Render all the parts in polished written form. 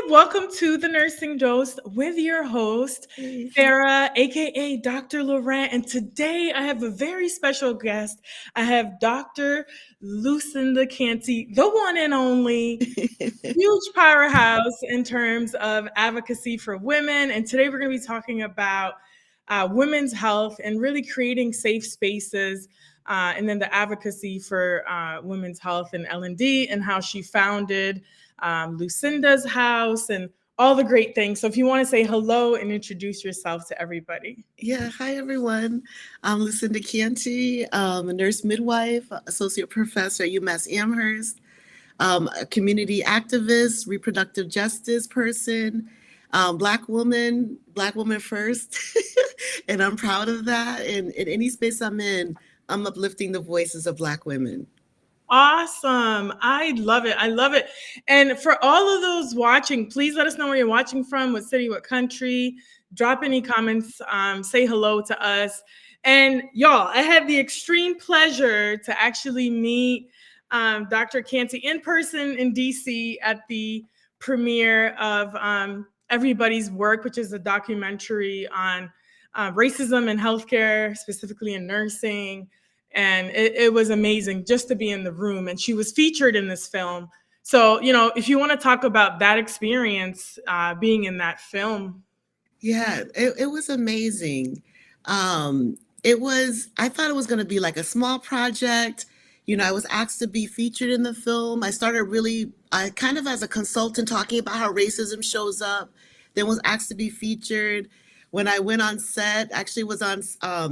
Welcome to the Nursing Dose with your host, Hey. Farah, aka Dr. Laurent. And today I have a very special guest. I have Dr. Lucinda Canty, the one and only huge powerhouse in terms of advocacy for women. And today we're going to be talking about women's health and really creating safe spaces. And then the advocacy for women's health and L&D and how she founded Lucinda's house and all the great things. So if you want to say hello and introduce yourself to everybody. Yeah, hi everyone. I'm Lucinda Canty, a nurse midwife, associate professor at UMass Amherst, a community activist, reproductive justice person, Black woman first. And I'm proud of that. And in any space I'm in, I'm uplifting the voices of Black women. Awesome. I love it. I love it. And for all of those watching, please let us know where you're watching from, what city, what country. Drop any comments, say hello to us. And y'all, I had the extreme pleasure to actually meet Dr. Canty in person in DC at the premiere of Everybody's Work, which is a documentary on racism in healthcare, specifically in nursing. And it was amazing just to be in the room. And she was featured in this film. So, if you want to talk about that experience, being in that film. Yeah, it was amazing. I thought it was going to be like a small project. I was asked to be featured in the film. I kind of as a consultant talking about how racism shows up, then was asked to be featured. When I went on set, actually was on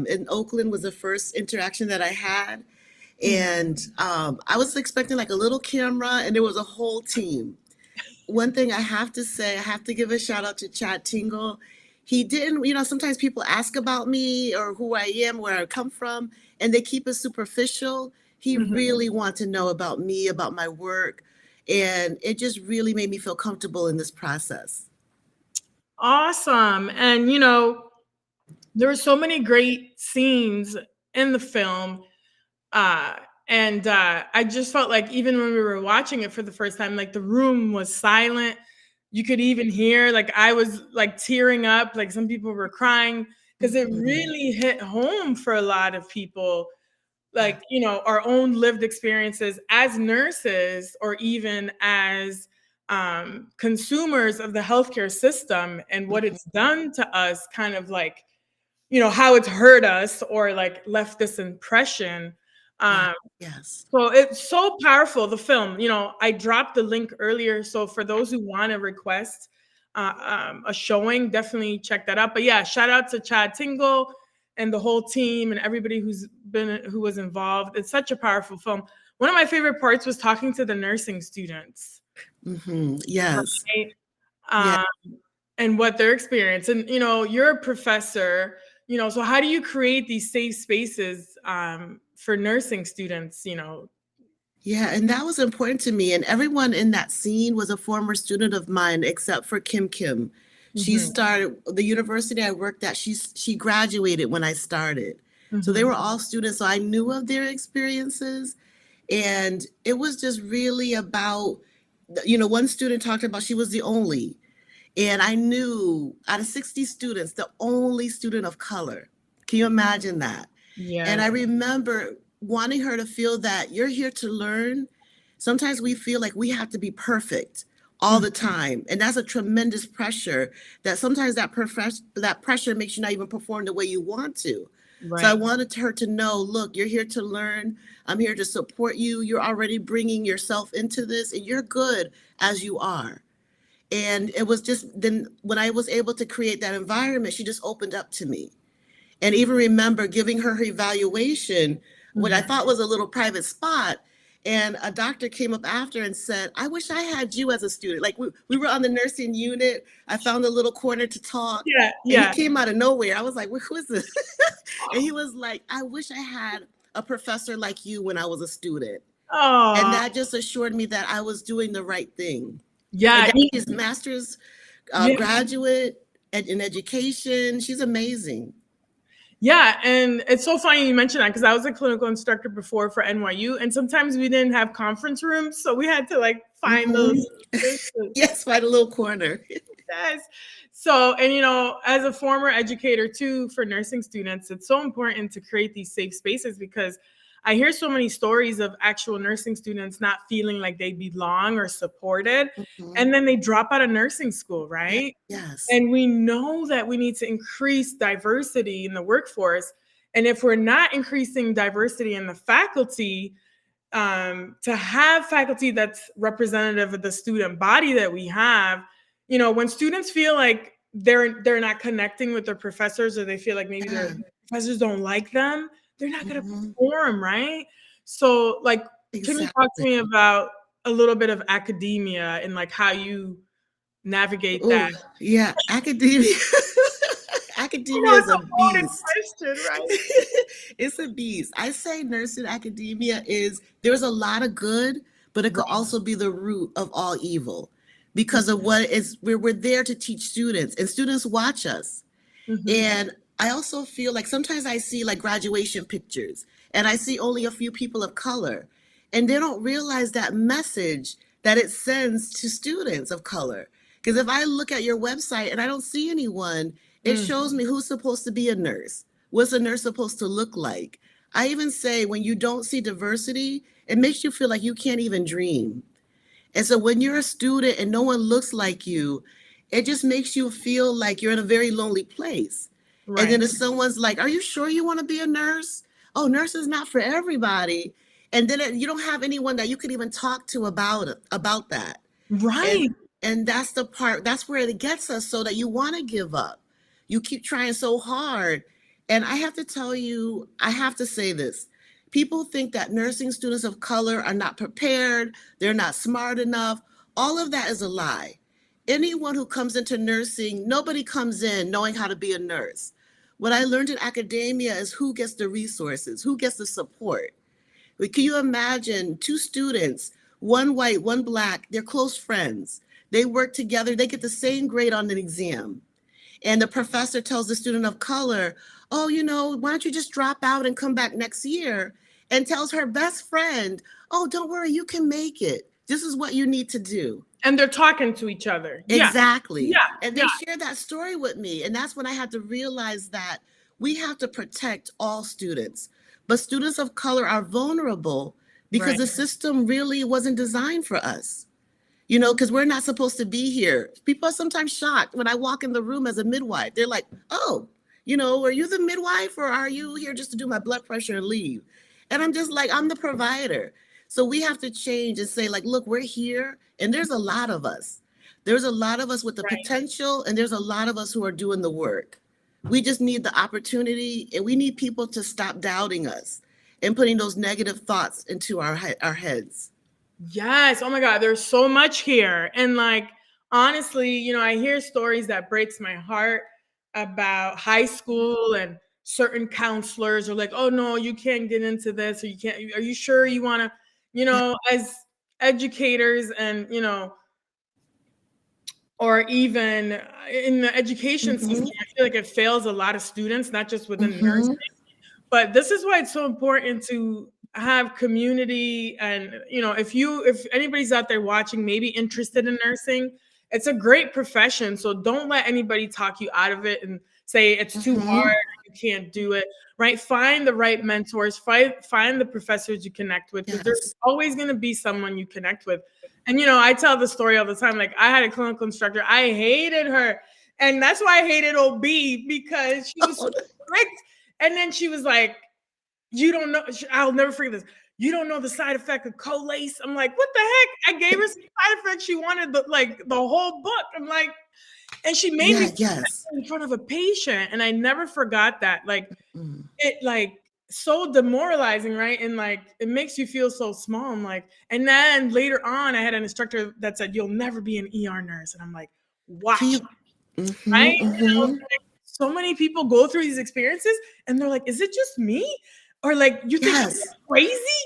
in Oakland was the first interaction that I had. And I was expecting like a little camera and there was a whole team. One thing I have to say, I have to give a shout out to Chad Tingle. He didn't, sometimes people ask about me or who I am, where I come from, and they keep it superficial. He really wanted to know about me, about my work, and it just really made me feel comfortable in this process. Awesome. And, there were so many great scenes in the film. And I just felt like even when we were watching it for the first time, like the room was silent. You could even hear, like I was like tearing up, like some people were crying because it really hit home for a lot of people. Like, our own lived experiences as nurses or even as consumers of the healthcare system and what it's done to us, kind of like, how it's hurt us or like left this impression. Yes. So it's so powerful, the film. I dropped the link earlier. So for those who want to request a showing, definitely check that out. But yeah, shout out to Chad Tingle and the whole team and everybody who was involved. It's such a powerful film. One of my favorite parts was talking to the nursing students. Yes. Right? Yeah. And what their experience. And, you're a professor, so how do you create these safe spaces for nursing students, Yeah, and that was important to me. And everyone in that scene was a former student of mine, except for Kim Kim. She started the university I worked at. She graduated when I started, so they were all students. So I knew of their experiences, and it was just really about, one student talked about she was the only, and I knew out of 60 students, the only student of color. Can you imagine that? Yeah. And I remember wanting her to feel that you're here to learn. Sometimes we feel like we have to be perfect all the time. And that's a tremendous pressure that sometimes that pressure makes you not even perform the way you want to. Right. So I wanted her to know, look, you're here to learn. I'm here to support you. You're already bringing yourself into this and you're good as you are. And it was just then when I was able to create that environment, she just opened up to me. And even remember giving her evaluation, what I thought was a little private spot. And a doctor came up after and said, I wish I had you as a student. Like we were on the nursing unit. I found a little corner to talk. Yeah. And he came out of nowhere. I was like, who is this? And he was like, I wish I had a professor like you when I was a student. Oh. And that just assured me that I was doing the right thing. Yeah. His master's graduate in education. She's amazing. Yeah, and it's so funny you mentioned that because I was a clinical instructor before for NYU, and sometimes we didn't have conference rooms, so we had to like find those Mhm. spaces. Yes, find a little corner. Yes. So, and as a former educator too for nursing students, it's so important to create these safe spaces because I hear so many stories of actual nursing students not feeling like they belong or supported. Mhm. And then they drop out of nursing school, Yeah, right? yes. And we know that we need to increase diversity in the workforce. And if we're not increasing diversity in the faculty, to have faculty that's representative of the student body that we have, when students feel like they're not connecting with their professors, or they feel like maybe their Yeah. professors don't like them, they're not going to Mhm. perform, right? So, like, can you talk to Exactly. me about a little bit of academia and like how you navigate that? Oh, yeah, academia. I Academia know is it's a a loaded beast. question, right? It's a beast. I say nursing academia is there's a lot of good, but it could Right. also be the root of all evil because of what is we're there to teach students and students watch us. Mm-hmm. And I also feel like sometimes I see like graduation pictures and I see only a few people of color and they don't realize that message that it sends to students of color. Because if I look at your website and I don't see anyone, it Mm, shows me who's supposed to be a nurse. What's a nurse supposed to look like? I even say when you don't see diversity, it makes you feel like you can't even dream. And so when you're a student and no one looks like you, it just makes you feel like you're in a very lonely place. And then right. if someone's like, "Are you sure you want to be a nurse? Oh, nurse is not for everybody." And then you don't have anyone that you could even talk to about that. Right. And that's the part, that's where it gets us so that you want to give up. You keep trying so hard. And I have to tell you, I have to say this. People think that nursing students of color are not prepared, they're not smart enough. All of that is a lie. Anyone who comes into nursing, nobody comes in knowing how to be a nurse. What I learned in academia is who gets the resources, who gets the support. Can you imagine two students, one white, one black, they're close friends. They work together, they get the same grade on an exam. And the professor tells the student of color, "Oh, why don't you just drop out and come back next year?" And tells her best friend, "Oh, don't worry, you can make it. This is what you need to do." And they're talking to each other. Yeah. Exactly. Yeah. And Yeah. they shared that story with me. And that's when I had to realize that we have to protect all students. But students of color are vulnerable because Right. the system really wasn't designed for us. Because we're not supposed to be here. People are sometimes shocked when I walk in the room as a midwife. They're like, "Oh, are you the midwife or are you here just to do my blood pressure and leave?" And I'm just like, "I'm the provider." So we have to change and say, like, "Look, we're here and there's a lot of us. There's a lot of us with the Right. potential and there's a lot of us who are doing the work. We just need the opportunity and we need people to stop doubting us and putting those negative thoughts into our heads." Yes. Oh my God. There's so much here. And like, honestly, I hear stories that breaks my heart about high school and certain counselors are like, oh no, you can't get into this, or you can't, are you sure you want to, Yeah. as educators and, or even in the education system, Mm-hmm. I feel like it fails a lot of students, not just within nursing. Mm-hmm. But this is why it's so important to have community. And if anybody's out there watching, maybe interested in nursing, it's a great profession. So don't let anybody talk you out of it and say it's too Mm-hmm. hard, you can't do it. Right? Find the right mentors, find the professors you connect with, because there's Yes. always going to be someone you connect with. And I tell the story all the time. Like, I had a clinical instructor, I hated her. And that's why I hated OB, because she was so Oh, strict. And then she was like, "You don't know." I'll never forget this. "You don't know the side effect of colace." I'm like, "What the heck?" I gave her some side effects. She wanted the whole book. I'm like, and she made me yeah, yes. in front of a patient, and I never forgot that. Like, Mm. it like so demoralizing, right? And like it makes you feel so small. I'm like, and then later on, I had an instructor that said, "You'll never be an ER nurse," and I'm like, Can "Watch." you? Mm-hmm, Right? mm-hmm. So many people go through these experiences and they're like, "Is it just me?" Or like, "You think I'm Yes. crazy?"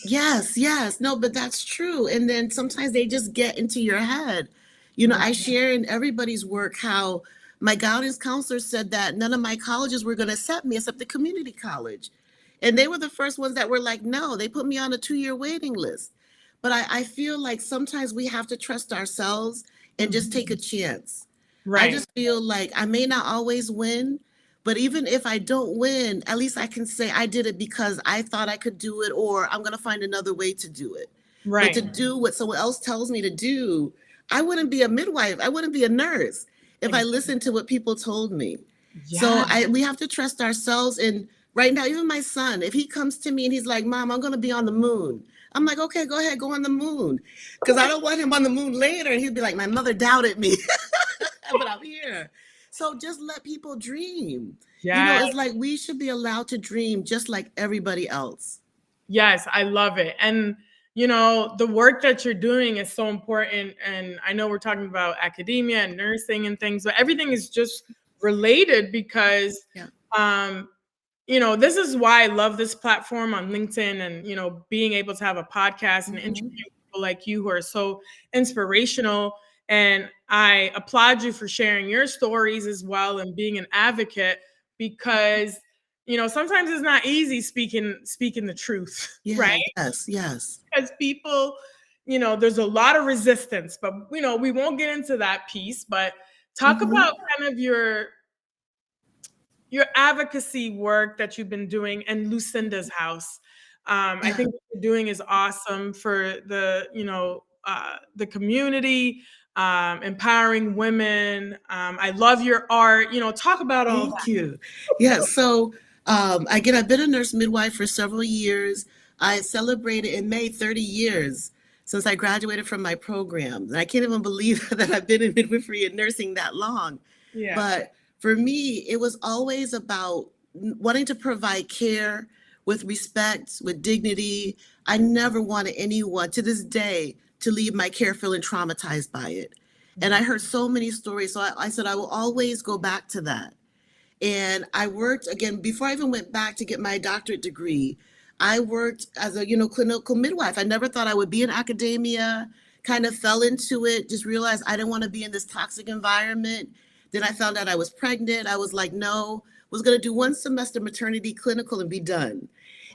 Yes, yes. No, but that's true. And then sometimes they just get into your head. I Right. share in everybody's work how my guidance counselor said that none of my colleges were going to accept me except the community college. And they were the first ones that were like, no, they put me on a 2-year waiting list. but I feel like sometimes we have to trust ourselves and just take a Mhm. chance. I Right, just feel like I may not always win, but even if I don't win, at least I can say I did it because I thought I could do it, or I'm going to find another way to do it. But to right. do what someone else tells me to do, I wouldn't be a midwife. I wouldn't be a nurse if I Ex listened to what people told me. So Yeah, we have to trust ourselves. And right now, even my son, if he comes to me and he's like, "Mom, I'm going to be on the moon," I'm like, "Okay, go ahead, go on the moon," because I don't want him on the moon later and he'd be like, "My mother doubted me." But I'm here. So just let people dream. yes, It's like we should be allowed to dream just like everybody else. yes, I love it, and, the work that you're doing is so important, and I know we're talking about academia and nursing and things, but everything is just related because, Yeah. um, this is why I love this platform on LinkedIn and, being able to have a podcast and interview Hmm. people like you who are so inspirational. And I applaud you for sharing your stories as well and being an advocate because, sometimes it's not easy speaking the truth, right? Yeah. Yes. Yes. Because people, there's a lot of resistance, but we won't get into that piece, but talk Hmm. about kind of your advocacy work that you've been doing and Lucinda's house. I Yeah. think what you're doing is awesome for the community, empowering women. I love your art. Talk about all Thank that. you. Yeah. So again, I've been a nurse midwife for several years. I celebrated in May 30 years since I graduated from my program. And I can't even believe that I've been in midwifery and nursing that long. Yeah. But for me, it was always about wanting to provide care with respect, with dignity. I never wanted anyone to this day to leave my care feeling traumatized by it. And I heard so many stories. So I said, I will always go back to that. And I worked again before I even went back to get my doctorate degree. I worked as a clinical midwife. I never thought I would be in academia. Kind of fell into it. Just realized I didn't want to be in this toxic environment. Then I found out I was pregnant. I was like, no. Was going to do one semester maternity clinical and be done.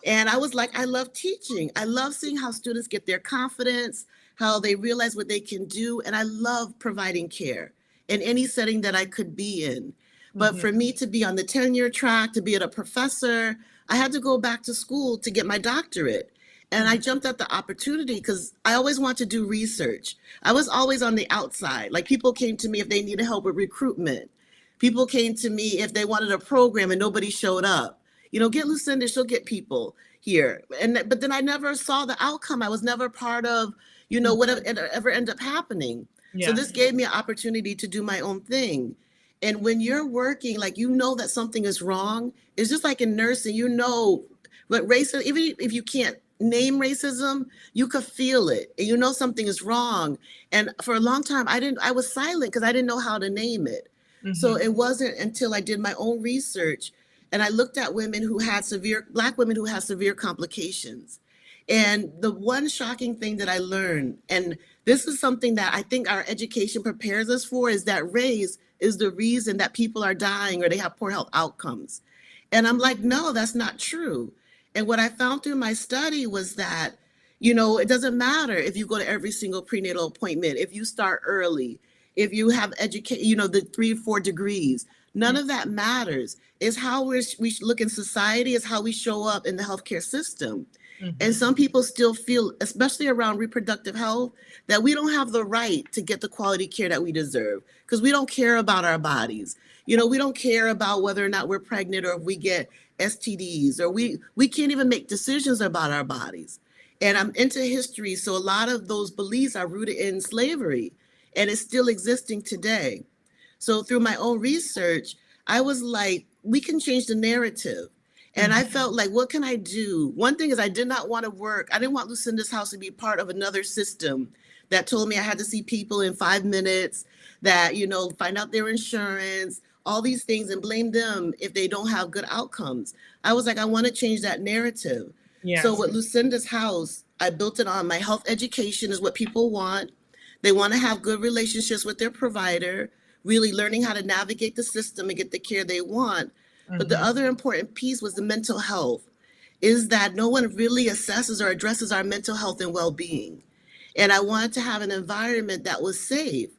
And I was like, I love teaching. I love seeing how students get their confidence, how they realize what they can do, and I love providing care in any setting that I could be in. But Mhm. for me to be on the tenure track, to be a professor, I had to go back to school to get my doctorate. And I Mhm. jumped at the opportunity because I always want to do research. I was always on the outside. Like people came to me if they needed help with recruitment. People came to me if they wanted a program and nobody showed up. Get Lucinda, she'll get people here. But then I never saw the outcome. I was never part of, Mhm. what ever ended up happening. So Yeah. this gave me an opportunity to do my own thing. And when you're working, like that something is wrong, it's just like in nursing, what racism, even if you can't name racism, you could feel it and something is wrong. And for a long time, I was silent because I didn't know how to name it. So Mhm. it wasn't until I did my own research and I looked at Black women who had severe complications. And the one shocking thing that I learned, and this is something that I think our education prepares us for, is that race is the reason that people are dying or they have poor health outcomes. And I'm like, no, that's not true. And what I found through my study was that, it doesn't matter if you go to every single prenatal appointment, if you start early, if you have the 3 or 4 degrees, none of that matters. It's how we look in society, is how we show up in the healthcare system. And Mhm. some people still feel, especially around reproductive health, that we don't have the right to get the quality care that we deserve because we don't care about our bodies. We don't care about whether or not we're pregnant or if we get STDs, or we can't even make decisions about our bodies. And I'm into history, so a lot of those beliefs are rooted in slavery and it's still existing today. So through my own research, I was like, we can change the narrative. And I Mhm. felt like, what can I do? One thing is, I did not want to work. I didn't want Lucinda's house to be part of another system that told me I had to see people in 5 minutes, that, find out their insurance, all these things, and blame them if they don't have good outcomes. I was like, I want to change that narrative. So Yes. with Lucinda's house, I built it on my health education is what people want. They want to have good relationships with their provider, really learning how to navigate the system and get the care they want. But the Mhm. other important piece was the mental health, is that no one really assesses or addresses our mental health and well-being. And I wanted to have an environment that was safe.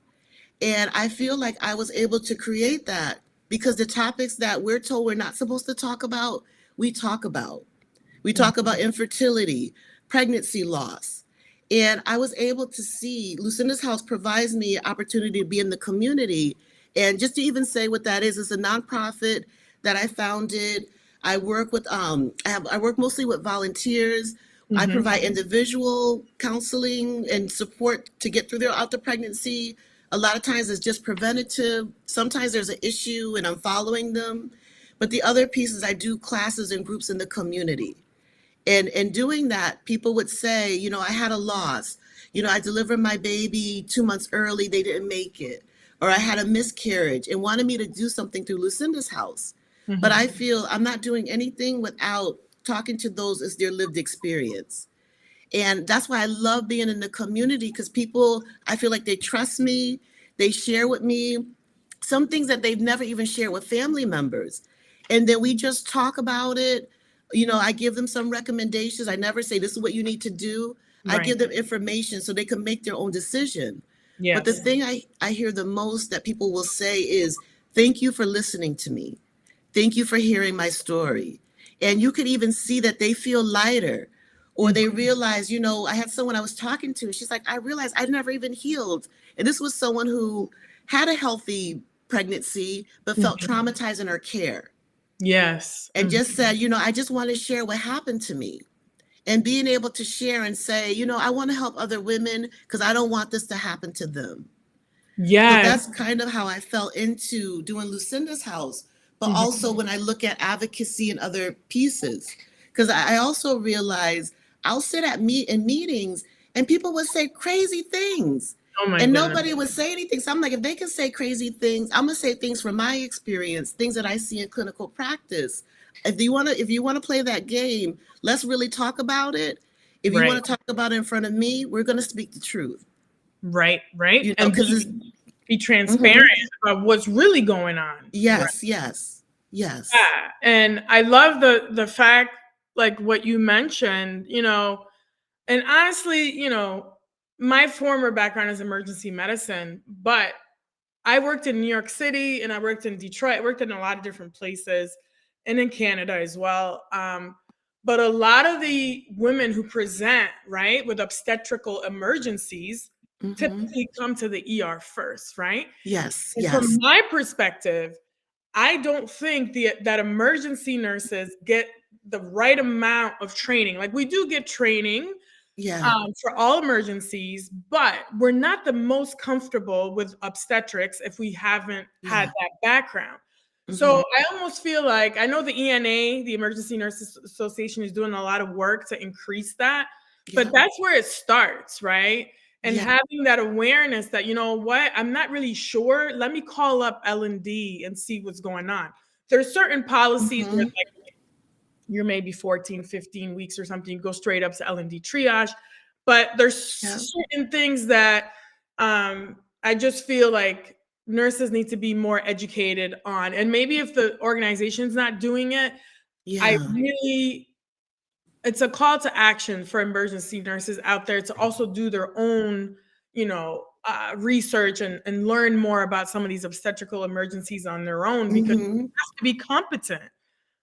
And I feel like I was able to create that because the topics that we're told we're not supposed to talk about, we talk about. We talk about infertility, pregnancy loss. And I was able to see Lucinda's House provides me an opportunity to be in the community. And just to even say what that is, it's a nonprofit that I founded. I work with I work mostly with volunteers. I Mm-hmm. provide individual counseling and support to get through out the pregnancy. A lot of times it's just preventative. Sometimes there's an issue and I'm following them. But the other piece is I do classes and groups in the community. And in doing that, people would say, you know, I had a loss. You know, I delivered my baby 2 months early, they didn't make it. Or I had a miscarriage and wanted me to do something through Lucinda's House. But Mm-hmm. I feel I'm not doing anything without talking to those as their lived experience. And that's why I love being in the community because people, I feel like they trust me, they share with me some things that they've never even shared with family members. And then we just talk about it. You know, I give them some recommendations. I never say, this is what you need to do. I Right. give them information so they can make their own decision. But the Yes. thing I hear the most that people will say is, thank you for listening to me. Thank you for hearing my story. And you could even see that they feel lighter or they Mm-hmm. realize, you know, I had someone I was talking to, she's like, I realized I never even healed. And this was someone who had a healthy pregnancy, but felt Mm-hmm. traumatized in her care Yes. and Mm-hmm. just said, you know, I just want to share what happened to me. And being able to share and say, you know, I want to help other women because I don't want this to happen to them. So Yes. that's kind of how I fell into doing Lucinda's House. But Mm-hmm. also when I look at advocacy and other pieces, because I also realize I'll sit at in meetings and people would say crazy things Oh my and goodness. nobody would say anything. So I'm like, if they can say crazy things, I'm gonna say things from my experience, things that I see in clinical practice. If you want to play that game, let's really talk about it. If you Right. want to talk about it in front of me, we're gonna speak the truth. Right. Right. You know, And because it's be transparent mhm. about what's really going on. Right. Yes, yes, yes. Yeah. And I love the fact, like what you mentioned, and honestly, my former background is emergency medicine, but I worked in New York City and I worked in Detroit. I worked in a lot of different places and in Canada as well. But a lot of the women who present, right, with obstetrical emergencies Hmm. typically come to the ER first, right? Yes, And from yes. my perspective, I don't think that emergency nurses get the right amount of training. Like we do get training Yeah, for all emergencies, but we're not the most comfortable with obstetrics if we haven't had yeah. that background. So Hmm. I almost feel like I know the ENA, the Emergency Nurses Association, is doing a lot of work to increase that, but Yeah, that's where it starts, right? And yeah. having that awareness that, you know what, I'm not really sure. Let me call up L&D and see what's going on. There's certain policies where Hmm. you're maybe 14, 15 weeks or something, you go straight up to L&D triage. But there's Yeah, certain things that I just feel like nurses need to be more educated on. And maybe if the organization's not doing it, I yeah, really, it's a call to action for emergency nurses out there to also do their own, research and learn more about some of these obstetrical emergencies on their own because you hmm. have to be competent,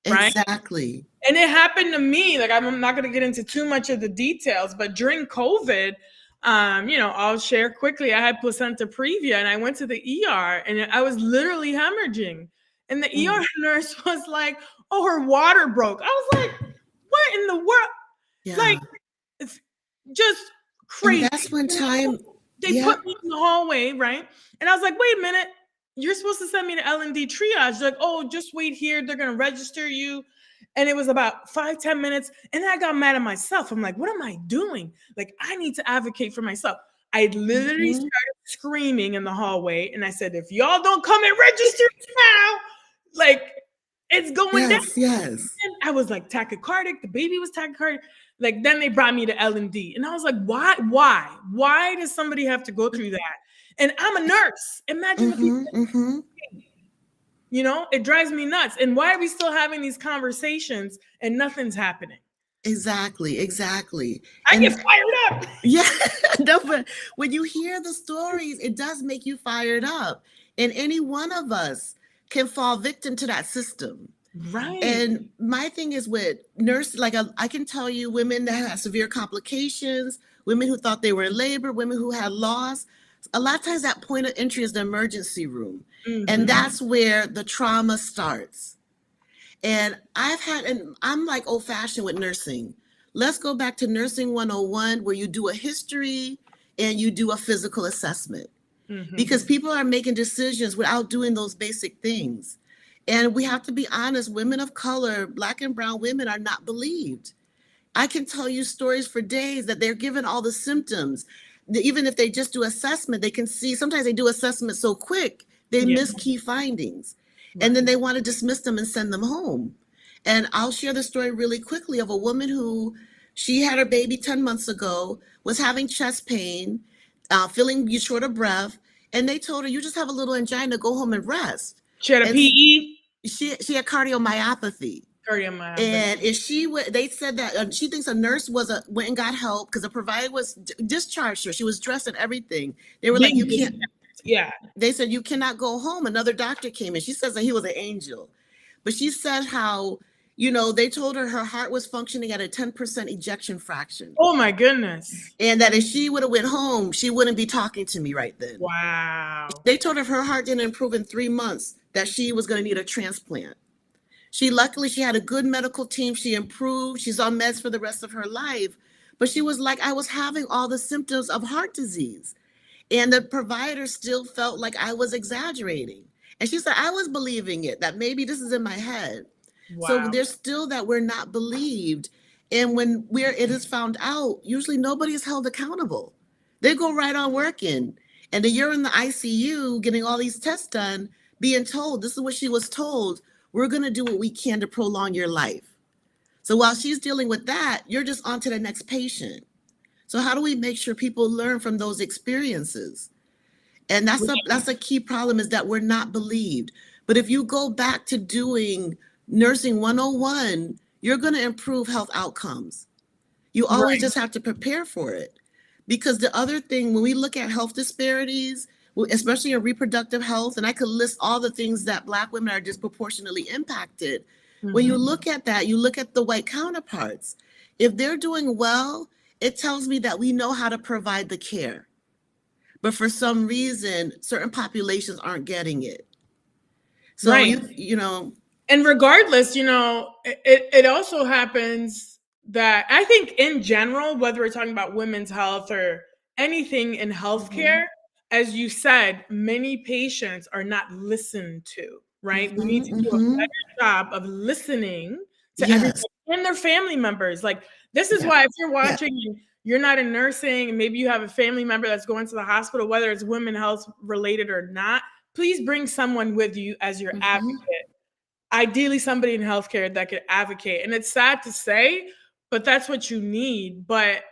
right? Exactly. And it happened to me. Like I'm not going to get into too much of the details, but during COVID, I'll share quickly. I had placenta previa, and I went to the ER, and I was literally hemorrhaging. And the ER Mm, nurse was like, "Oh, her water broke." I was like, "What in the world?" Like yeah. it's just And crazy. that's when And time, they yeah, put me in the hallway, right? And I was like, "Wait a minute." You're supposed to send me to L&D triage. They're like, oh, just wait here. They're going to register you. And it was about 5-10 minutes. And then I got mad at myself. I'm like, what am I doing? Like, I need to advocate for myself. I literally hmm. started screaming in the hallway. And I said, if y'all don't come and register now, like, it's going down. Yes, yes. And I was like tachycardic. The baby was tachycardic. Like, then they brought me to L&D. And I was like, why? Why does somebody have to go through that? And I'm a nurse. Imagine the people Hmm. Hmm. it drives me nuts. And why are we still having these conversations and nothing's happening? Exactly, exactly. I get And fired up. yeah, no, but when you hear the stories, it does make you fired up. And any one of us can fall victim to that system. Right. And my thing is with nurse, like I can tell you women that have severe complications, women who thought they were in labor, women who had loss. A lot of times that point of entry is the emergency room. And Mm-hmm. that's where the trauma starts. And I'm like old fashioned with nursing. Let's go back to nursing 101, where you do a history and you do a physical assessment, because Mm-hmm. people are making decisions without doing those basic things. And we have to be honest, women of color, Black and brown women, are not believed. I can tell you stories for days that they're given all the symptoms. Even if they just do assessment, they can see, sometimes they do assessment so quick, they Yeah. miss key findings. And then Right. they want to dismiss them and send them home. And I'll share the story really quickly of a woman who, she had her baby 10 months ago, was having chest pain, feeling short of breath. And they told her, you just have a little angina, go home and rest. She had a And PE. she had cardiomyopathy. Cardiomyopathy. And if she would, they said that she thinks a nurse went and got help because the provider was discharged her. She was dressed and everything. They were like, you Being can't. yeah. They said you cannot go home. Another doctor came in. She says that he was an angel, but she said how, they told her her heart was functioning at a 10% ejection fraction, Oh my goodness. and that if she would have went home, she wouldn't be talking to me right then. Wow. They told her if her heart didn't improve in 3 months, that she was going to need a transplant. Luckily she had a good medical team. She improved. She's on meds for the rest of her life. But she was like, I was having all the symptoms of heart disease. And the provider still felt like I was exaggerating. And she said, I was believing it, that maybe this is in my head. So Wow. there's still that we're not believed. And when it is found out, usually nobody is held accountable. They go right on working. And then you're in the ICU getting all these tests done, being told, this is what she was told, we're going to do what we can to prolong your life. So while she's dealing with that, you're just on to the next patient. So how do we make sure people learn from those experiences? And that's a key problem, is that we're not believed. But if you go back to doing nursing 101, you're going to improve health outcomes. You always Right. just have to prepare for it. Because the other thing, when we look at health disparities, especially in reproductive health, and I could list all the things that Black women are disproportionately impacted. When you Mm-hmm. look at that, you look at the white counterparts. If they're doing well, it tells me that we know how to provide the care. But for some reason, certain populations aren't getting it. So Right. you know, And regardless, it also happens that I think in general, whether we're talking about women's health or anything in healthcare, mhm, as you said, many patients are not listened to, right? We need mhm, to do a mhm. better job of listening to everybody Yes, and their family members. Like, this is yeah, why if you're yeah, watching and you're not in nursing and maybe you have a family member that's going to the hospital, whether it's women health related or not, please bring someone with you as your advocate, mhm, ideally somebody in healthcare that could advocate. And it's sad to say, but that's what you need. But,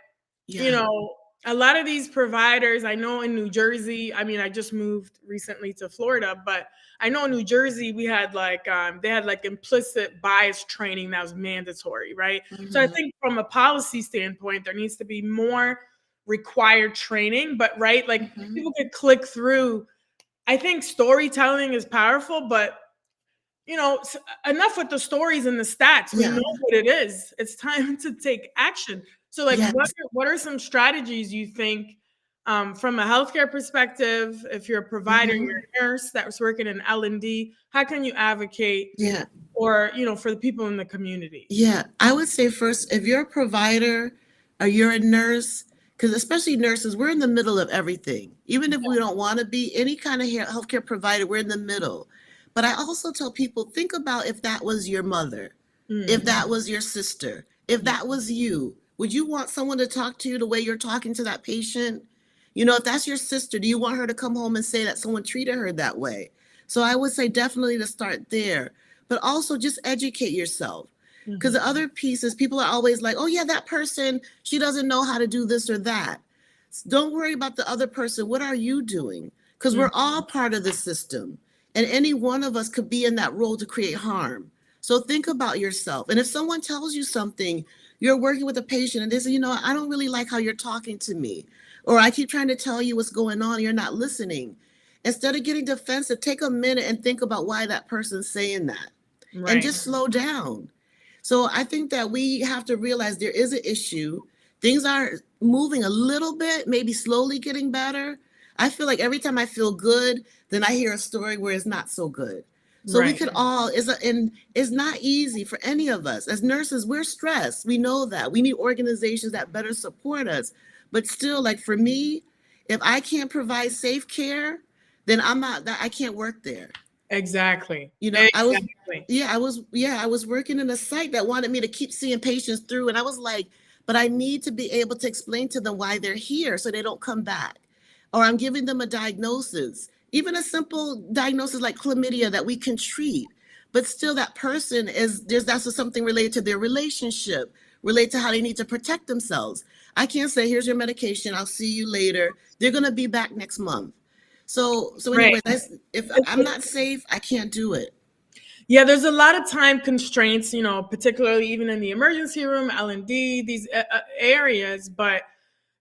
you yeah, know, a lot of these providers, I know in New Jersey, I mean, I just moved recently to Florida, but I know in New Jersey we had they had like implicit bias training that was mandatory, right? So I mhm, think from a policy standpoint, there needs to be more required training, but right, like mhm. people could click through. I think storytelling is powerful, but enough with the stories and the stats. We Yeah, know what it is. It's time to take action. So, like, yes, what are some strategies you think, from a healthcare perspective, if you're a provider, you're mhm, a nurse that was working in L&D, how can you advocate, yeah. or for the people in the community? Yeah, I would say first, if you're a provider or you're a nurse, because especially nurses, we're in the middle of everything. Even if we don't want to be any kind of healthcare provider, we're in the middle. But I also tell people, think about if that was your mother, if Mm, that was your sister, if yeah. that was you. Would you want someone to talk to you the way you're talking to that patient? If that's your sister, do you want her to come home and say that someone treated her that way? So I would say definitely to start there, but also just educate yourself. Because the Mhm. other piece is people are always like, oh, yeah, that person, she doesn't know how to do this or that. Don't worry about the other person. What are you doing? Because Mm, we're all part of the system. And any one of us could be in that role to create harm. So think about yourself. And if someone tells you something, you're working with a patient and they say, I don't really like how you're talking to me, or I keep trying to tell you what's going on, you're not listening. Instead of getting defensive, take a minute and think about why that person's saying that and Right. just slow down. So I think that we have to realize there is an issue. Things are moving a little bit, maybe slowly getting better. I feel like every time I feel good, then I hear a story where it's not so good. So we Right. could all and it's not easy for any of us. As nurses, we're stressed. We know that. We need organizations that better support us. But still, like for me, if I can't provide safe care, then I can't work there. Exactly. I was, Exactly. I was working in a site that wanted me to keep seeing patients through. And I was like, but I need to be able to explain to them why they're here so they don't come back. Or I'm giving them a diagnosis, even a simple diagnosis like chlamydia that we can treat. But still, that person that's something related to their relationship, related to how they need to protect themselves. I can't say, here's your medication, I'll see you later. They're going to be back next month. So Right. anyway, if I'm not safe, I can't do it. Yeah, there's a lot of time constraints, particularly even in the emergency room, L&D, these areas. But,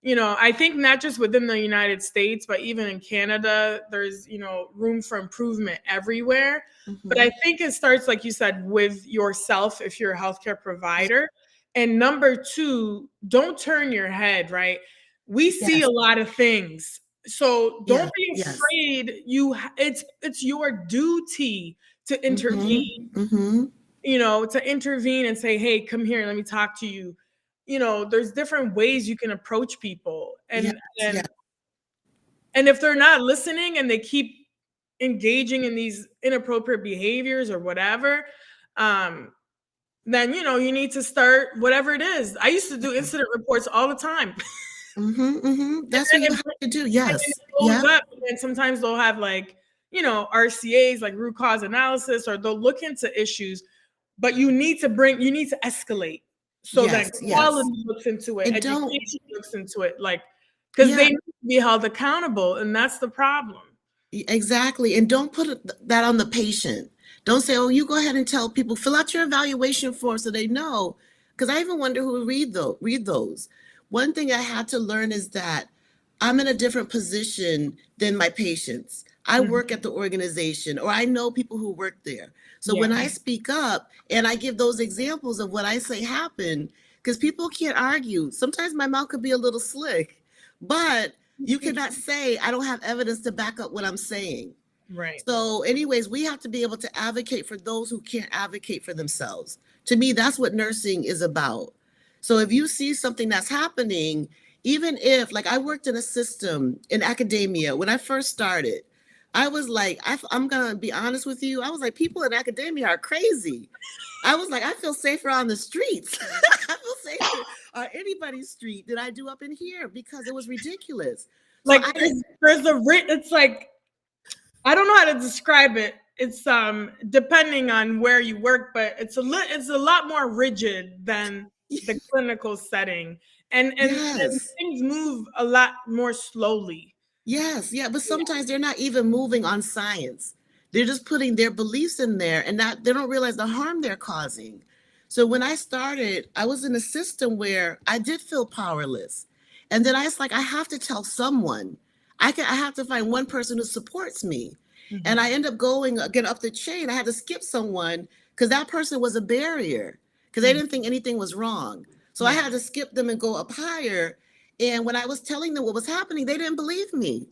I think not just within the United States, but even in Canada, there's, room for improvement everywhere. But I Mm-hmm. think it starts, like you said, with yourself if you're a healthcare provider. And number two, don't turn your head, right? We see a Yes, lot of things. So don't yes, be yes. afraid. It's your duty to Mm-hmm. intervene, Mm-hmm. to intervene and say, hey, come here, let me talk to you. There's different ways you can approach people. Yes, And yes, and if they're not listening and they keep engaging in these inappropriate behaviors or whatever, um, then you need to start whatever it is. I used to do yeah. incident reports all the time. Mm-hmm. Mm-hmm. And That's what then you have to do. it Yes. goes Yep. up, and sometimes they'll have like, RCAs, like root cause analysis, or they'll look into issues, but you need to escalate so that Yes. Yes. quality looks into it, And don't. education looks into it, like, because Yeah. they need to be held accountable, and that's the problem. Exactly. And don't put that on the patient. Don't say, oh, you go ahead and tell people, fill out your evaluation form so they know. Because I even wonder who read those. One thing I had to learn is that I'm in a different position than my patients. I work Mhm. at the organization or I know people who work there. So Yeah. when I speak up and I give those examples of what I say happened, because people can't argue. Sometimes my mouth could be a little slick, but you cannot say I don't have evidence to back up what I'm saying. Right. So, anyways, we have to be able to advocate for those who can't advocate for themselves. To me, that's what nursing is about. So, if you see something that's happening, even if, like, I worked in a system in academia when I first started, I was like, I'm going to be honest with you. I was like, people in academia are crazy. I was like, I feel safer on the streets. I feel safer on anybody's street than I do up in here because it was ridiculous. So Like I there's it's like, I don't know how to describe it. It's depending on where you work, but it's a lot more rigid than the clinical setting. And yes. things move a lot more slowly. Yes, yeah, but sometimes they're not even moving on science. They're just putting their beliefs in there and not they don't realize the harm they're causing. So when I started, I was in a system where I did feel powerless. And then I was like, I have to tell someone. I have to find one person who supports me. And Mhm. I end up going again up the chain. I had to skip someone because that person was a barrier because they Mhm. didn't think anything was wrong. So I Yeah. had to skip them and go up higher. And when I was telling them what was happening, they didn't believe me.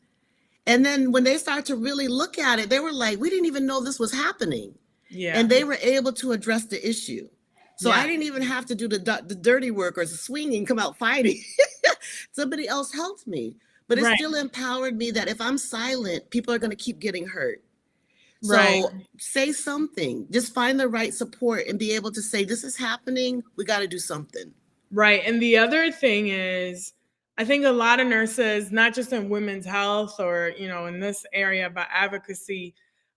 And then when they started to really look at it, they were like, we didn't even know this was happening. Yeah. And they were able to address the issue. So Yeah. I didn't even have to do the dirty work or the swinging, come out fighting. Somebody else helped me. But it Right. still empowered me that if I'm silent, people are going to keep getting hurt. Right. So say something, just find the right support and be able to say, this is happening. We got to do something. Right. And the other thing is, I think a lot of nurses, not just in women's health or, in this area about advocacy,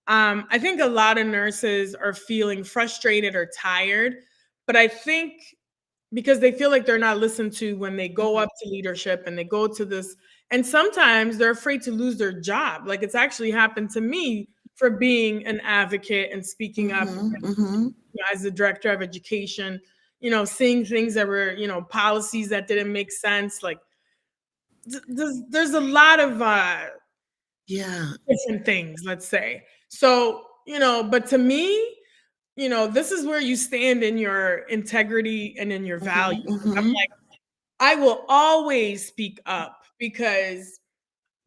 I think a lot of nurses are feeling frustrated or tired. But I think because they feel like they're not listened to when they go Mhm. up to leadership and they go to this, and sometimes they're afraid to lose their job. Like it's actually happened to me for being an advocate and speaking up Mm-hmm. as the director of education, seeing things that were, policies that didn't make sense. Like there's a lot of Yeah. different things, let's say. So, but to me, this is where you stand in your integrity and in your Mm-hmm. values. I'm Mm-hmm. like, I will always speak up because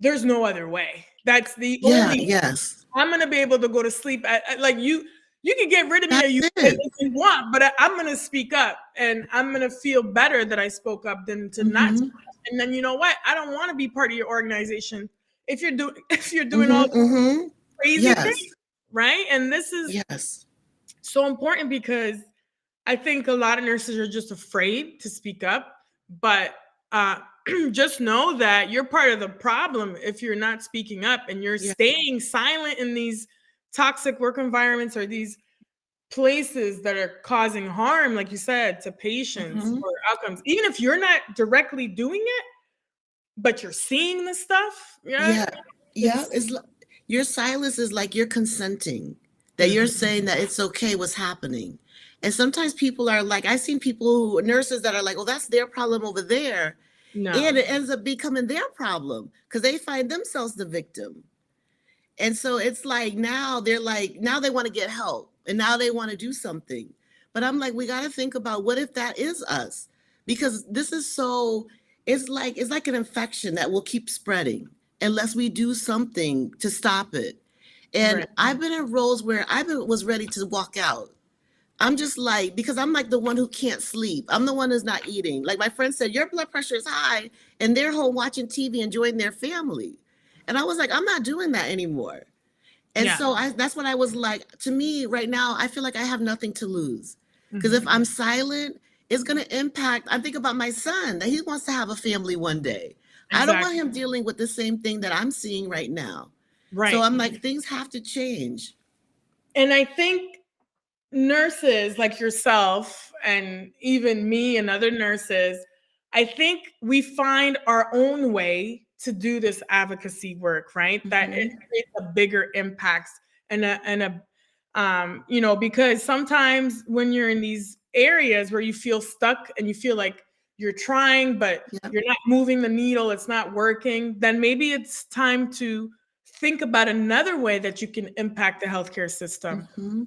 there's no other way. That's the Yeah. only Yes. I'm gonna be able to go to sleep like you. You can get rid of me or That's you it. if you want, but I'm gonna speak up, and I'm gonna feel better that I spoke up than to not. Mm-hmm. And then you know what? I don't want to be part of your organization if you're doing if you're doing all Mm-hmm. Mm-hmm. crazy things, Yes. right? And this is Yes. so important because I think a lot of nurses are just afraid to speak up, but uh, just know that you're part of the problem if you're not speaking up and you're Yeah. staying silent in these toxic work environments or these places that are causing harm, like you said, to patients Mm-hmm. or outcomes. Even if you're not directly doing it, but you're seeing the stuff, yeah, Yeah. Yeah. it's Your silence is like you're consenting, that you're Mhm. saying that it's okay what's happening. And sometimes people are like, I've seen nurses that are like, oh, that's their problem over there. And No, it ends up becoming their problem because they find themselves the victim. And so it's like now they want to get help and now they want to do something. But I'm like, we got to think about what if that is us? Because this is so, it's like an infection that will keep spreading unless we do something to stop it. And right, I've been in roles where was ready to walk out. I'm just like, because I'm like the one who can't sleep. I'm the one who's not eating. Like my friend said, your blood pressure is high, and they're home watching TV, enjoying their family. And I was like, I'm not doing that anymore. And yeah, so that's what I was like. To me, right now, I feel like I have nothing to lose. Because if Mhm. I'm silent, it's going to impact. I think about my son that he wants to have a family one day. I don't want Exactly, him dealing with the same thing that I'm seeing right now. So right. I'm like, things have to change. And I think nurses like yourself and even me and other nurses, I think we find our own way to do this advocacy work, right? That it Hmm. creates a bigger impact and because sometimes when you're in these areas where you feel stuck and you feel like you're trying, but Yep. you're not moving the needle, it's not working, then maybe it's time to think about another way that you can impact the healthcare system, Hmm.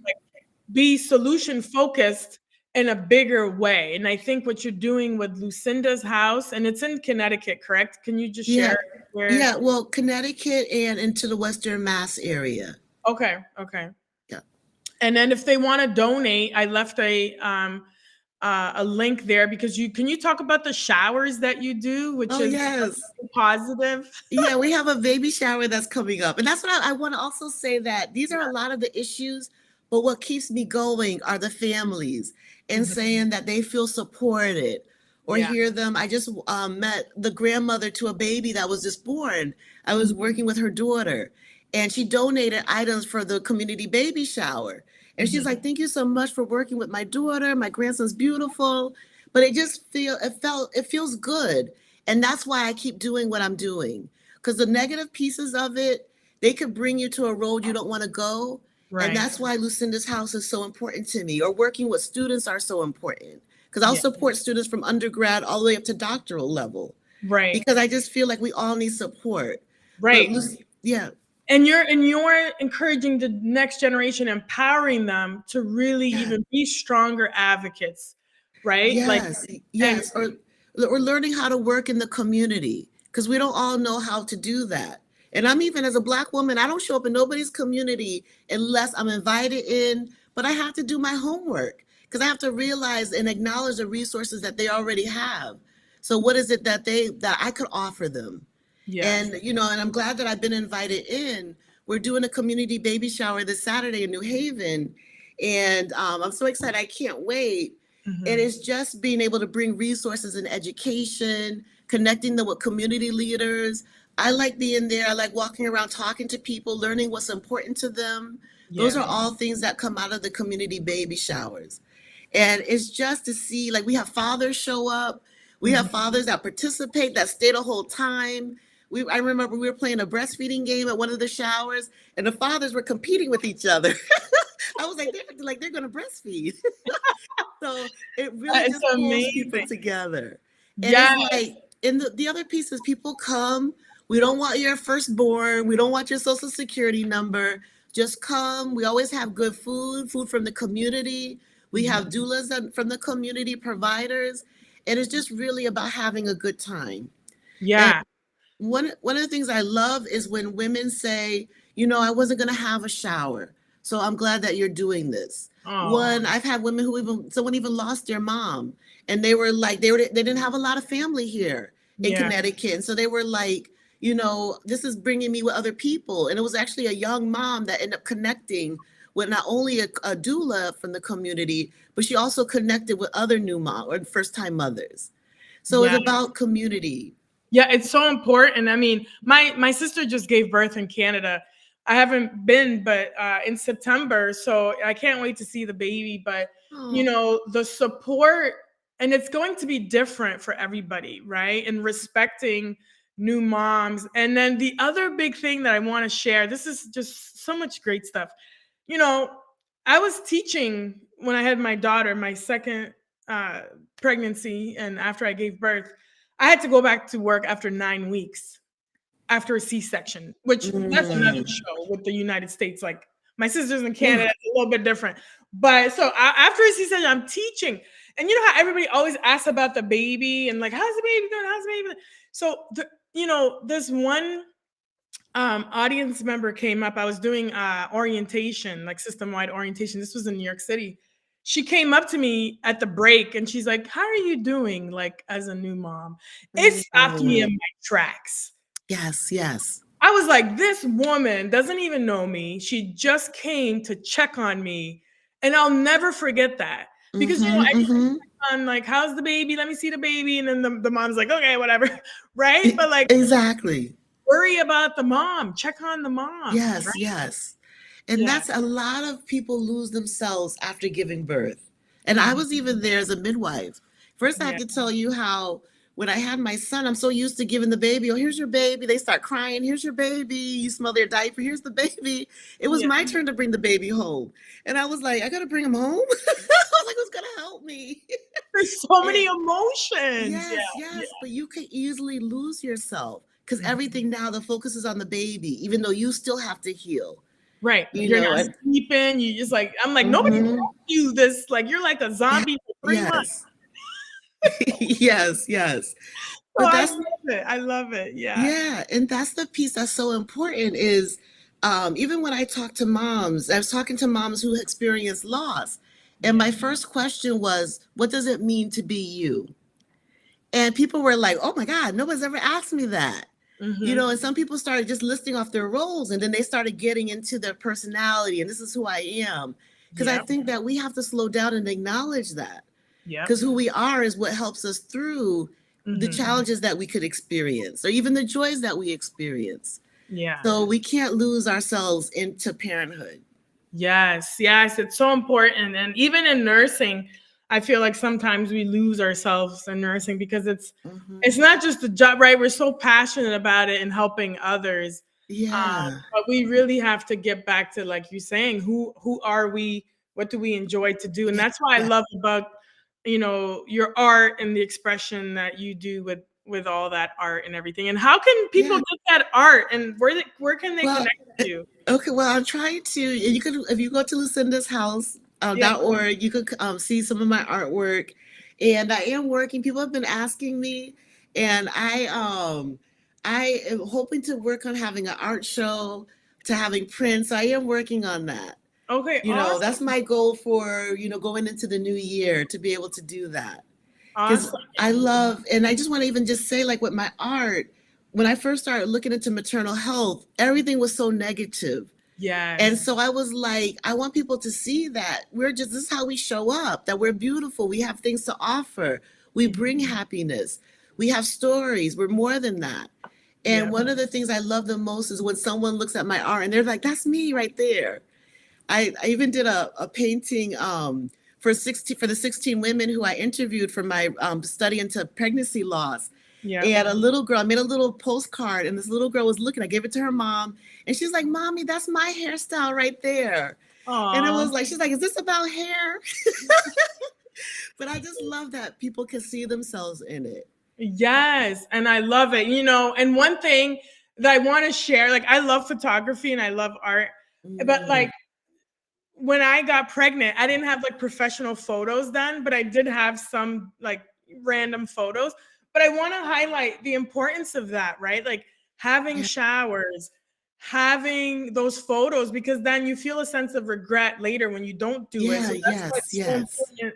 be solution focused in a bigger way. And I think what you're doing with Lucinda's house, and it's in Connecticut, correct? Can you just Yeah. share where? Yeah. Well, Connecticut and into the Western Mass area. Okay, okay. Yeah. And then if they want to donate, I left a link there because you talk about the showers that you do, which Oh, is yes. positive. Yeah, we have a baby shower that's coming up. And that's what I want to also say that these are a lot of the issues, but what keeps me going are the families and Mhm. saying that they feel supported or Yeah. hear them. I just met the grandmother to a baby that was just born. I was Mhm. working with her daughter and she donated items for the community baby shower. And she's Mhm. like, thank you so much for working with my daughter. My grandson's beautiful. But it feels good. And that's why I keep doing what I'm doing because the negative pieces of it, they could bring you to a road you don't want to go. And Right. that's why Lucinda's house is so important to me, or working with students are so important. Because I'll Yeah. support students from undergrad all the way up to doctoral level. Right. Because I just feel like we all need support. But Right. yeah, And you're encouraging the next generation, empowering them to really yeah, even be stronger advocates, right? Like, yes, and yes. Or learning how to work in the community because we don't all know how to do that. And I'm even as a Black woman, I don't show up in nobody's community unless I'm invited in, but I have to do my homework because I have to realize and acknowledge the resources that they already have. So what is it that I could offer them? yeah. And I'm glad that I've been invited in. We're doing a community baby shower this Saturday in New Haven. And I'm so excited. I can't wait. And Mhm. it's just being able to bring resources and education, connecting them with community leaders. I like being there. I like walking around, talking to people, learning what's important to them. Those Yeah. are all things that come out of the community baby showers. And it's just to see, like, we have fathers show up. We have Mhm. fathers that participate, that stay the whole time. I remember we were playing a breastfeeding game at one of the showers, and the fathers were competing with each other. I was like, they're going to breastfeed. So it really It's just pulls people amazing. together. And Yeah. it's like, and the other piece is people come, we don't want your firstborn, we don't want your social security number. Just come. We always have good food from the community. We have doulas from the community, providers. And it's just really about having a good time. And Yeah. one of the things I love is when women say, I wasn't going to have a shower. So I'm glad that you're doing this. Oh, One, I've had women someone even lost their mom, and they were like, they didn't have a lot of family here in yeah. Connecticut. And so they were like, this is bringing me with other people. And it was actually a young mom that ended up connecting with not only a doula from the community, but she also connected with other new mom or first time mothers. So it's Yeah. about community. Yeah, it's so important. I mean, my sister just gave birth in Canada. I haven't been, but in September, so I can't wait to see the baby. But Oh. the support, and it's going to be different for everybody, right? And respecting new moms. And then the other big thing that I want to share, this is just so much great stuff. You know, I was teaching when I had my daughter, my second uh, pregnancy, and after I gave birth. I had to go back to work after 9 weeks after a C-section, which that's another Mm. show with the United States. Like my sister's in Ooh. Canada, it's a little bit different. But so after a C-section, I'm teaching. And you know how everybody always asks about the baby and like, how's the baby doing? How's the baby doing? So, this one audience member came up. I was doing orientation, like system-wide orientation. This was in New York City. She came up to me at the break and she's like, how are you doing, like, as a new mom? It stopped me in Mm. my tracks. Yes, yes. I was like, this woman doesn't even know me. She just came to check on me. And I'll never forget that. Because, Mm-hmm, everybody mm-hmm. checks on, like, how's the baby? Let me see the baby. And then the mom's like, okay, whatever. Right? But like, Exactly. worry about the mom, check on the mom. Right? Yes, yes. And Yeah. that's a lot of people lose themselves after giving birth. And I was even there as a midwife. First, I have Yeah. to tell you how when I had my son, I'm so used to giving the baby, oh, here's your baby. They start crying, here's your baby. You smell their diaper, here's the baby. It was Yeah. my turn to bring the baby home. And I was like, I got to bring him home. I was like, who's going to help me? There's so And many emotions. Yeah. yes, yes, but you can easily lose yourself because Yeah. everything now, the focus is on the baby, even though you still have to heal, Right. You're not and sleeping. You just like, I'm like, nobody told mhm, you this. Like, you're like a yeah, zombie for 3 months. yes, yes, yes. So But I that's, love it. I love it. Yeah. yeah, and that's the piece that's so important is even when I talk to moms, I was talking to moms who experienced loss, and Yeah. my first question was, what does it mean to be you? And people were like, oh my God, nobody's ever asked me that. Hmm. And some people started just listing off their roles and then they started getting into their personality and this is who I am. Because I Yep. think that we have to slow down and acknowledge that. Yep. Because who we are is what helps us through the Hmm. challenges that we could experience or even the joys that we experience. Yeah. So we can't lose ourselves into parenthood. Yes. Yes. It's so important. And even in nursing, I feel like sometimes we lose ourselves in nursing because it's Hmm. not just a job, right? We're so passionate about it and helping others. Yeah. But we really have to get back to, like you're saying, who are we? What do we enjoy to do? And Yeah. that's why I Yeah. love about your art and the expression that you do with all that art and everything. And how can people Yeah. get that art? And where can they Well, connect with you? okay, well, I'm trying to. You could, if you go to Lucinda's house Yeah. .org, you could see some of my artwork, and I am working. People have been asking me, and I am hoping to work on having an art show, to having prints. I am working on that. Okay. Awesome. That's my goal for going into the new year to be able to do that because Awesome. I love, and I just want to even just say, like with my art, when I first started looking into maternal health, everything was so negative. And Yes. so I was like, I want people to see that this is how we show up, that we're beautiful. We have things to offer. We bring Mhm. happiness. We have stories. We're more than that. And Yeah. one of the things I love the most is when someone looks at my art and they're like, that's me right there. I even did a painting for the 16 women who I interviewed for my study into pregnancy loss. Yeah. And a little girl, I made a little postcard, and this little girl was looking. I gave it to her mom, and she's like, "Mommy, that's my hairstyle right there." And it Aw. was like, she's like, "Is this about hair?" But I just love that people can see themselves in it. Yes, and I love it. And one thing that I want to share, like I love photography and I love art, but Mm, like when I got pregnant, I didn't have like professional photos done, but I did have some like random photos. But I want to highlight the importance of that, right? Like having yeah, showers, having those photos, because then you feel a sense of regret later when you don't do it. yeah, So that's why yes, it's so yes,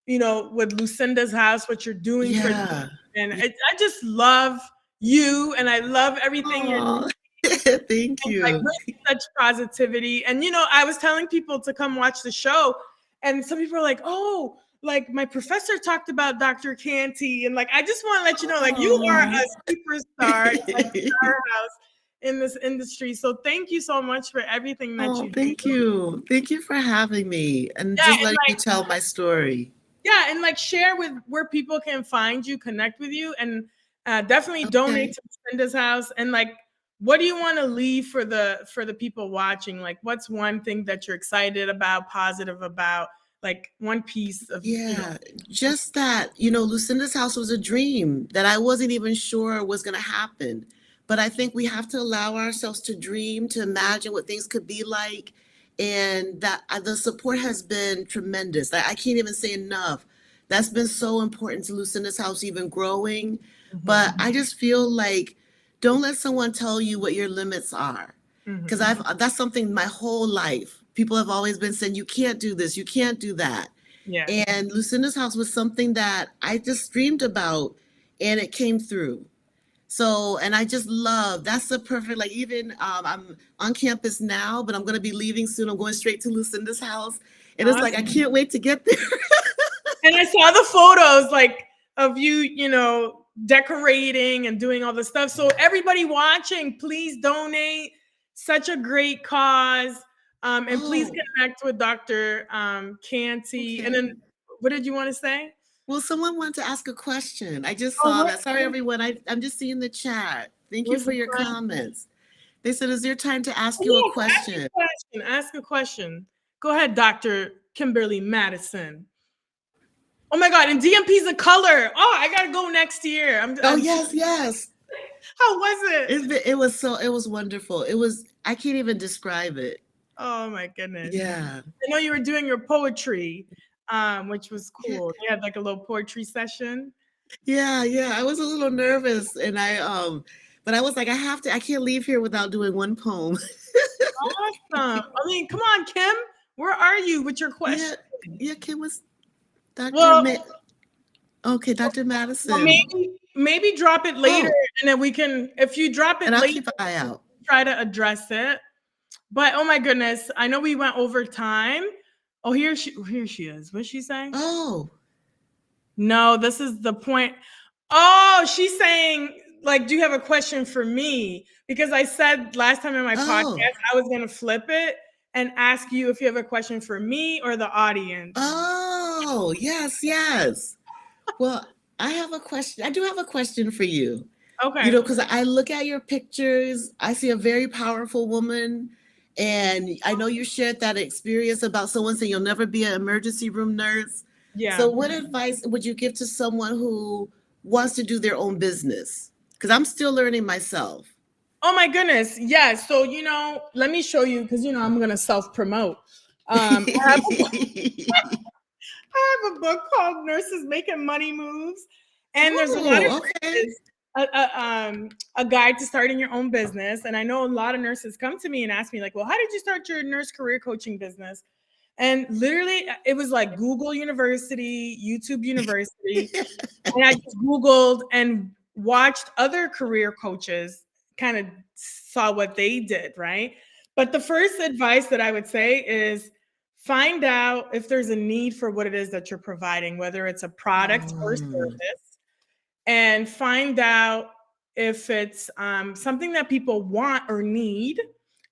important, with Lucinda's house, what you're doing for them. yeah. And I just love you and I love everything you're Oh, doing, thank like you. bring such positivity. And I was telling people to come watch the show, and some people are like, "Oh, like my professor talked about Dr. Canty," and like I just want to let you know, like you are Oh, a superstar, like powerhouse in this industry. So thank you so much for everything that oh, you do. thank you. Thank you for having me and Yeah, just letting me tell my story. yeah, and like share with where people can find you, connect with you, and definitely donate Okay. to Lucinda's house. And like, what do you want to leave for the people watching? Like, what's one thing that you're excited about, positive about, like one piece of Yeah, just that, Lucinda's house was a dream that I wasn't even sure was going to happen. But I think we have to allow ourselves to dream, to imagine what things could be like. And that the support has been tremendous. I can't even say enough. That's been so important to Lucinda's house, even growing. Mhm, But I just feel like don't let someone tell you what your limits are. Because mhm. that's something my whole life. People have always been saying, you can't do this, you can't do that. Yeah, And Lucinda's house was something that I just dreamed about and it came through. So, and I just love that's the perfect, like, even I'm on campus now, but I'm going to be leaving soon. I'm going straight to Lucinda's house. And it's like, I awesome. can't wait to get there. And I saw the photos, like of you, decorating and doing all the stuff. So everybody watching, please donate. Such a great cause. And please Oh, connect with Dr. Canty. And okay. then, what did you want to say? Well, someone wanted to ask a question. I just Oh, saw that. Sorry, everyone. I'm just seeing the chat. Thank you where's for the your question? comments. They said, is there time to ask Oh, you a yes, ask question? a question. Ask a question. Go ahead, Dr. Kimberly Madison. Oh my God, and DMP's a color. Oh, I gotta go next year. Oh, I'm yes, yes. how was it? It was wonderful. I can't even describe it. Oh my goodness. Yeah. I know you were doing your poetry, which was Yeah. cool. You had like a little poetry session. Yeah, yeah. I was a little nervous and but I was like, I can't leave here without doing one poem. Awesome. I mean, come on, Kim. Where are you with your Yeah. question? Yeah, Kim was Dr. Well, Ma Okay, Dr. well, Madison. maybe drop it later, Oh, and then we can. If you drop and it I'll later, keep an eye out. try to address it. But oh my goodness, I know we went over time. Oh, here she is. What's she saying? Oh, No, this is the point. Oh, she's saying, like, do you have a question for me? Because I said last time in my podcast, oh, I was going to flip it and ask you if you have a question for me or the audience. oh, yes, yes. Well, I have a question. I do have a question for you. Okay. Because I look at your pictures, I see a very powerful woman. And I know you shared that experience about someone saying you'll never be an emergency room nurse. So, Yeah. what advice would you give to someone who wants to do their own business? Because I'm still learning myself. Oh my goodness. Yeah. So, let me show you because, I'm going to self promote. I have, I have a book called Nurses Making Money Moves. And there's a lot of Oh, okay. nurses, a guide to starting your own business. And I know a lot of nurses come to me and ask me, like, well, how did you start your nurse career coaching business? And literally, it was like Google University, YouTube University. And I just Googled and watched other career coaches, kind of saw what they did, right? But the first advice that I would say is find out if there's a need for what it is that you're providing, whether it's a product or Mm, service, and find out if it's something that people want or need,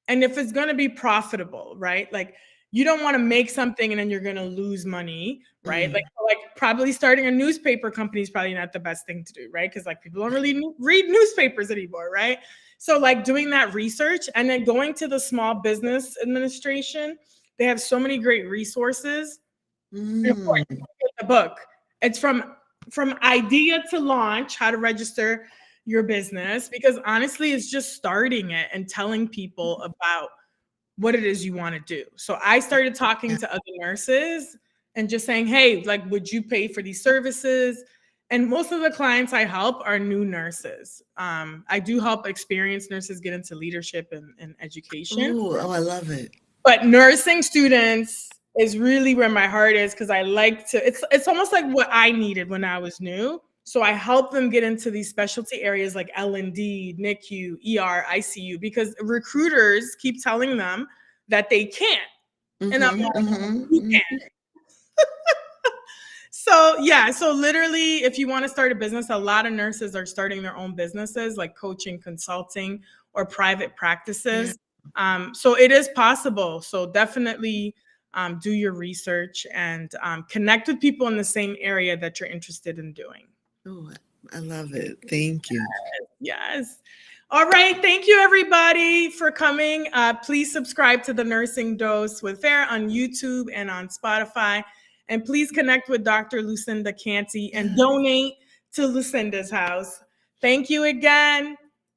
and if it's going to be profitable, right? Like you don't want to make something and then you're going to lose money, right? Mm. Like probably starting a newspaper company is probably not the best thing to do, right? Because like people don't really read newspapers anymore, right? So like doing that research and then going to the Small Business Administration, they have so many great resources. And of course, Mm. the book. It's from idea to launch, how to register your business, because honestly, it's just starting it and telling people about what it is you want to do. So I started talking Yeah. to other nurses and just saying, hey, like, would you pay for these services? And most of the clients I help are new nurses. I do help experienced nurses get into leadership and education. Ooh, oh, I love it. But nursing students is really where my heart is because I like to, it's almost like what I needed when I was new. So I help them get into these specialty areas like L&D, NICU, ER, ICU, because recruiters keep telling them that they can't. And I'm Mm-hmm, like, you mm-hmm, can. So yeah, so literally, if you want to start a business, a lot of nurses are starting their own businesses, like coaching, consulting, or private yeah. practices. So it is possible. So definitely do your research and connect with people in the same area that you're interested in doing. Oh, I love it. Thank you. Yes. All right. Thank you, everybody, for coming. Please subscribe to the Nursing Dose with Farah on YouTube and on Spotify. And please connect with Dr. Lucinda Canty and donate to Lucinda's house. Thank you again.